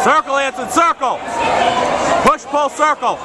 Circle, Anson, circle. Push, pull, circle.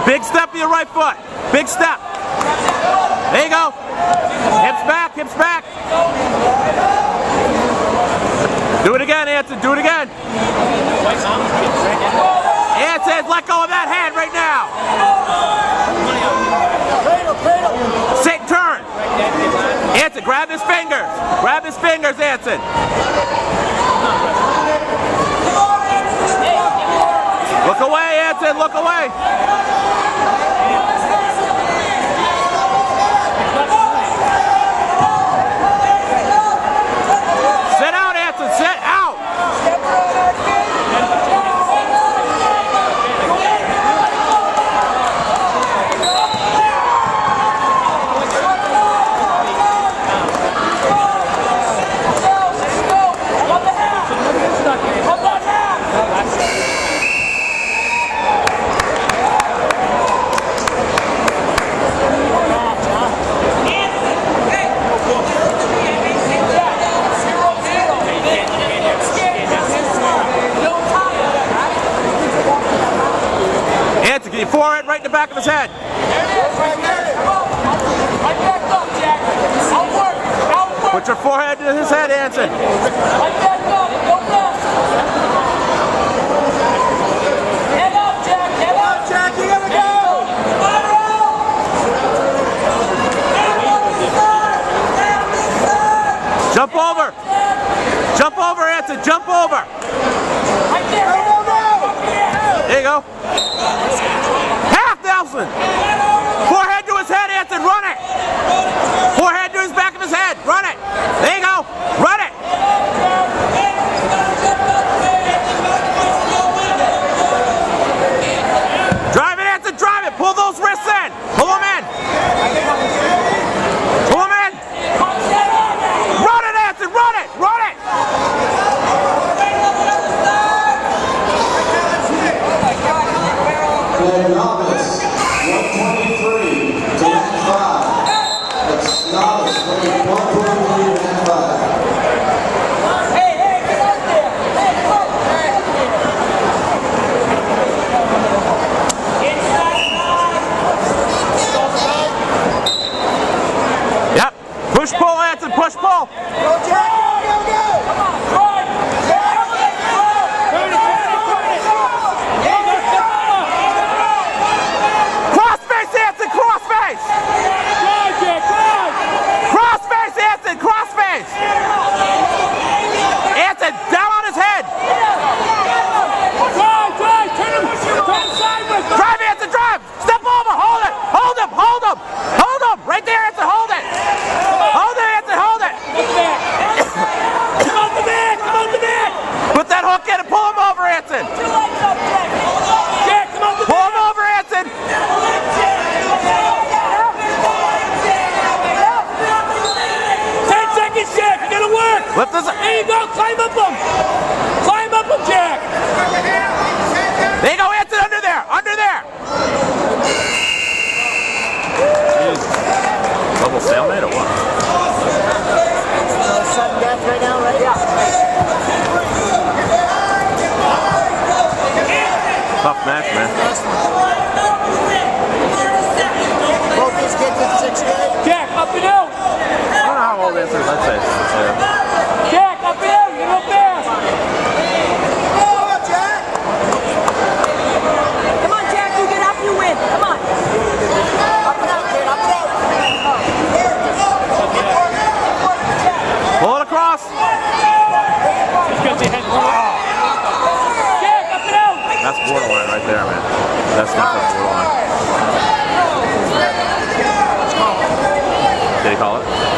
Big step to your right foot. Big step. There you go. Hips back, hips back. Do it again, Anson. Do it again. Anson, let go of that hand right now. Sit, turn. Anson, grab his fingers. Grab his fingers, Anson. Look away, Anson. Look away. Sit out, Anson. Sit out. Anson, get your forehead right in the back of his head. Put your forehead to his head, Anson. Head up, Jack. Head up, Jack. You gotta go. Jump over. Jump over, Anson. Jump over. There you go. Half Nelson. Forehead to his head, Anson. Run it. Forehead to his back of his head. Run it. There you go. Run it. Drive it, Anson. Drive it. Pull those wrists in. Pull them in. Pull them in. Run it, Anson. Run it. Run it. Novice, 123 to 95. That's novice, 123 to 95. Hey, get out there. Hey, come on. Yep. Push, pull, Anson. Push, pull. Go, Jack. Go. Come on. Crossface, Anson. Crossface. Crossface, Anson. Crossface. Anson, down on his head. Drive, Anson. Drive. Step over. Hold it. Hold him. Hold him. Hold him. Right there, Anson. Hold it. Hold it, Anson. Hold it. Come on the back. Put that hook in and pull him over, Anson. Jack, come on the Pull him over, Anson. 10 seconds, Jack. You gotta work. Lift this up. There you go. Climb up him. Climb up him, Jack. There you go, Anson. Under there. Under there. Double stalemate or what? Sudden death right now, right? Yeah. Tough match, man. That's definitely borderline. Did he call it?